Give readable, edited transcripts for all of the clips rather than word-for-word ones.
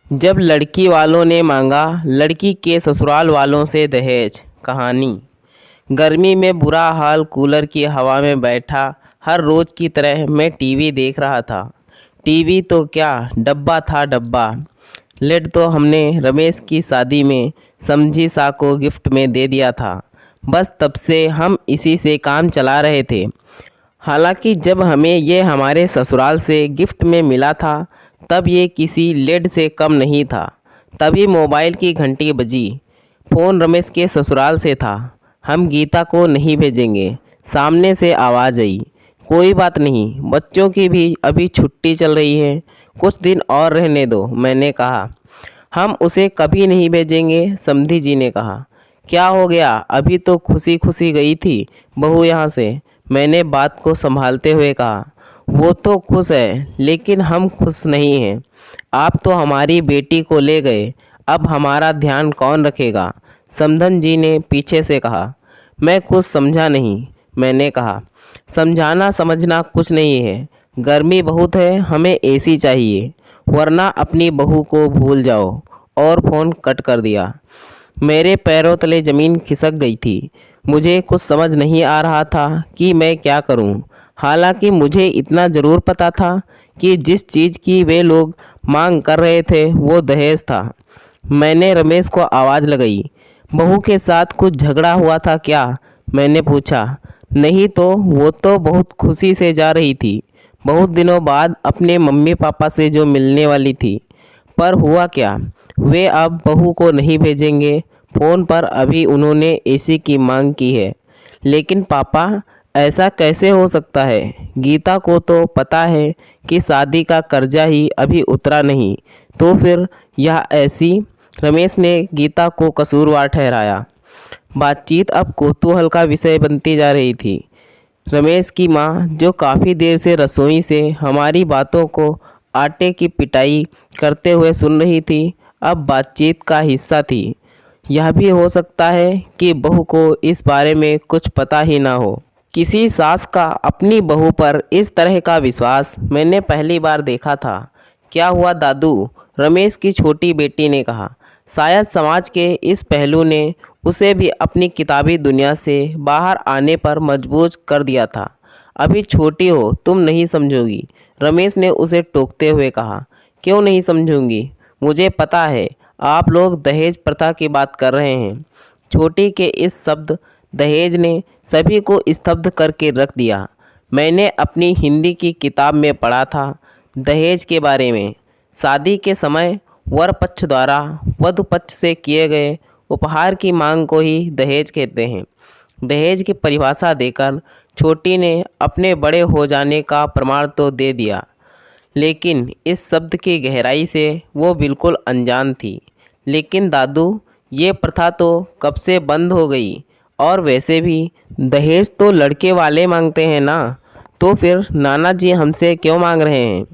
जब लड़की वालों ने मांगा लड़की के ससुराल वालों से दहेज। कहानी। गर्मी में बुरा हाल, कूलर की हवा में बैठा हर रोज़ की तरह मैं टीवी देख रहा था। टीवी तो क्या, डब्बा था डब्बा। लेट तो हमने रमेश की शादी में समझी सा को गिफ्ट में दे दिया था। बस तब से हम इसी से काम चला रहे थे। हालांकि जब हमें ये हमारे ससुराल से गिफ्ट में मिला था तब ये किसी लेड से कम नहीं था। तभी मोबाइल की घंटी बजी। फ़ोन रमेश के ससुराल से था। हम गीता को नहीं भेजेंगे, सामने से आवाज़ आई। कोई बात नहीं, बच्चों की भी अभी छुट्टी चल रही है, कुछ दिन और रहने दो, मैंने कहा। हम उसे कभी नहीं भेजेंगे, समधी जी ने कहा। क्या हो गया, अभी तो खुशी खुशी गई थी बहू यहाँ से, मैंने बात को संभालते हुए कहा। वो तो खुश है लेकिन हम खुश नहीं हैं। आप तो हमारी बेटी को ले गए, अब हमारा ध्यान कौन रखेगा, समधन जी ने पीछे से कहा। मैं कुछ समझा नहीं, मैंने कहा। समझाना समझना कुछ नहीं है, गर्मी बहुत है, हमें एसी चाहिए, वरना अपनी बहू को भूल जाओ। और फ़ोन कट कर दिया। मेरे पैरों तले ज़मीन खिसक गई थी। मुझे कुछ समझ नहीं आ रहा था कि मैं क्या करूं। हालांकि मुझे इतना ज़रूर पता था कि जिस चीज़ की वे लोग मांग कर रहे थे वो दहेज था। मैंने रमेश को आवाज़ लगाई। बहू के साथ कुछ झगड़ा हुआ था क्या, मैंने पूछा। नहीं तो, वो तो बहुत खुशी से जा रही थी, बहुत दिनों बाद अपने मम्मी पापा से जो मिलने वाली थी। पर हुआ क्या, वे अब बहू को नहीं भेजेंगे। फ़ोन पर अभी उन्होंने एसी की मांग की है। लेकिन पापा, ऐसा कैसे हो सकता है? गीता को तो पता है कि शादी का कर्जा ही अभी उतरा नहीं, तो फिर यह ऐसी। रमेश ने गीता को कसूरवार ठहराया। बातचीत अब कौतूहल का विषय बनती जा रही थी। रमेश की माँ, जो काफ़ी देर से रसोई से हमारी बातों को आटे की पिटाई करते हुए सुन रही थी, अब बातचीत का हिस्सा थी। यह भी हो सकता है कि बहू को इस बारे में कुछ पता ही ना हो। किसी सास का अपनी बहू पर इस तरह का विश्वास मैंने पहली बार देखा था। क्या हुआ दादू, रमेश की छोटी बेटी ने कहा। शायद समाज के इस पहलू ने उसे भी अपनी किताबी दुनिया से बाहर आने पर मजबूर कर दिया था। अभी छोटी हो, तुम नहीं समझोगी, रमेश ने उसे टोकते हुए कहा। क्यों नहीं समझूंगी, मुझे पता है आप लोग दहेज प्रथा की बात कर रहे हैं। छोटी के इस शब्द दहेज ने सभी को स्तब्ध करके रख दिया। मैंने अपनी हिंदी की किताब में पढ़ा था दहेज के बारे में। शादी के समय वर पक्ष द्वारा वधु पक्ष से किए गए उपहार की मांग को ही दहेज कहते हैं। दहेज की परिभाषा देकर छोटी ने अपने बड़े हो जाने का प्रमाण तो दे दिया, लेकिन इस शब्द की गहराई से वो बिल्कुल अनजान थी। लेकिन दादू, ये प्रथा तो कब से बंद हो गई, और वैसे भी दहेज तो लड़के वाले मांगते हैं ना, तो फिर नाना जी हमसे क्यों मांग रहे हैं,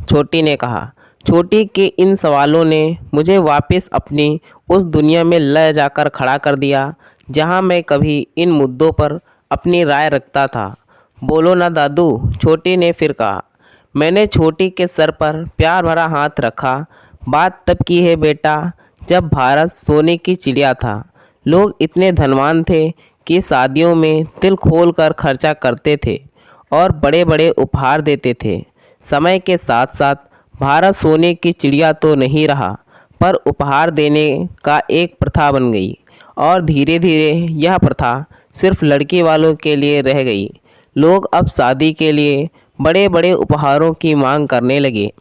छोटी ने कहा। छोटी के इन सवालों ने मुझे वापस अपनी उस दुनिया में ले जाकर खड़ा कर दिया जहां मैं कभी इन मुद्दों पर अपनी राय रखता था। बोलो ना दादू, छोटी ने फिर कहा। मैंने छोटी के सर पर प्यार भरा हाथ रखा। बात तब की है बेटा, जब भारत सोने की चिड़िया था। लोग इतने धनवान थे कि शादियों में दिल खोल कर खर्चा करते थे और बड़े बड़े उपहार देते थे। समय के साथ साथ भारत सोने की चिड़िया तो नहीं रहा, पर उपहार देने का एक प्रथा बन गई, और धीरे धीरे यह प्रथा सिर्फ लड़की वालों के लिए रह गई। लोग अब शादी के लिए बड़े बड़े उपहारों की मांग करने लगे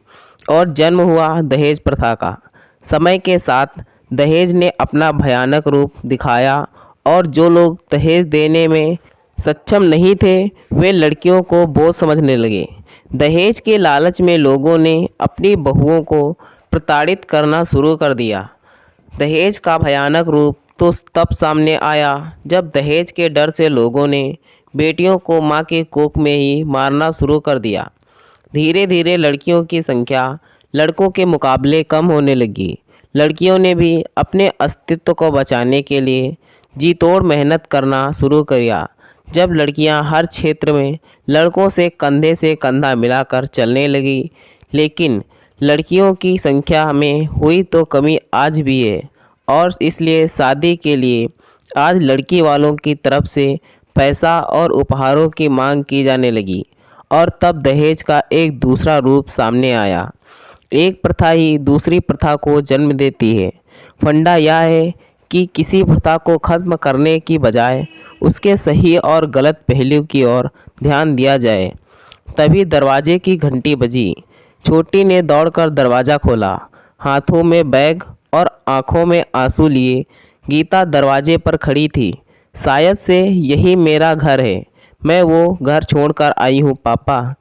और जन्म हुआ दहेज प्रथा का। समय के साथ दहेज ने अपना भयानक रूप दिखाया, और जो लोग दहेज देने में सक्षम नहीं थे वे लड़कियों को बोझ समझने लगे। दहेज के लालच में लोगों ने अपनी बहुओं को प्रताड़ित करना शुरू कर दिया। दहेज का भयानक रूप तो तब सामने आया जब दहेज के डर से लोगों ने बेटियों को मां के कोख में ही मारना शुरू कर दिया। धीरे धीरे लड़कियों की संख्या लड़कों के मुकाबले कम होने लगी। लड़कियों ने भी अपने अस्तित्व को बचाने के लिए जी तोड़ मेहनत करना शुरू किया। जब लड़कियां हर क्षेत्र में लड़कों से कंधे से कंधा मिलाकर चलने लगी, लेकिन लड़कियों की संख्या में हुई तो कमी आज भी है और इसलिए शादी के लिए आज लड़की वालों की तरफ से पैसा और उपहारों की मांग की जाने लगी और तब दहेज का एक दूसरा रूप सामने आया। एक प्रथा ही दूसरी प्रथा को जन्म देती है। फंडा यह है कि किसी प्रथा को खत्म करने की बजाय उसके सही और गलत पहलू की ओर ध्यान दिया जाए। तभी दरवाजे की घंटी बजी। छोटी ने दौड़कर दरवाज़ा खोला। हाथों में बैग और आंखों में आंसू लिए गीता दरवाजे पर खड़ी थी। शायद से यही मेरा घर है। मैं वो घर छोड़कर आई हूँ पापा।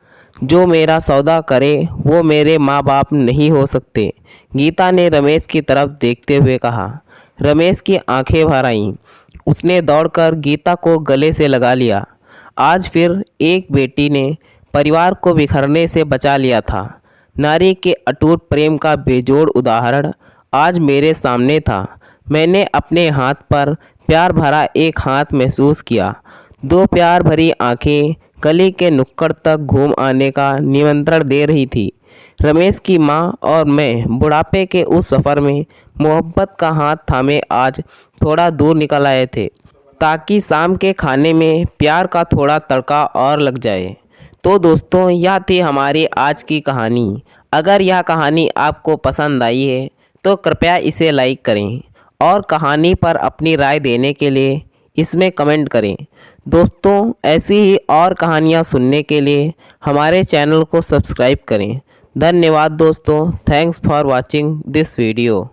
जो मेरा सौदा करे वो मेरे माँ बाप नहीं हो सकते, गीता ने रमेश की तरफ देखते हुए कहा। रमेश की आंखें भर आईं। उसने दौड़कर गीता को गले से लगा लिया। आज फिर एक बेटी ने परिवार को बिखरने से बचा लिया था। नारी के अटूट प्रेम का बेजोड़ उदाहरण आज मेरे सामने था। मैंने अपने हाथ पर प्यार भरा एक हाथ महसूस किया। दो प्यार भरी आंखें गली के नुक्कड़ तक घूम आने का निमंत्रण दे रही थी। रमेश की माँ और मैं बुढ़ापे के उस सफ़र में मोहब्बत का हाथ थामे आज थोड़ा दूर निकल आए थे, ताकि शाम के खाने में प्यार का थोड़ा तड़का और लग जाए। तो दोस्तों, यह थी हमारी आज की कहानी। अगर यह कहानी आपको पसंद आई है तो कृपया इसे लाइक करें और कहानी पर अपनी राय देने के लिए इसमें कमेंट करें। दोस्तों, ऐसी ही और कहानियाँ सुनने के लिए हमारे चैनल को सब्सक्राइब करें। धन्यवाद दोस्तों। Thanks for watching this video.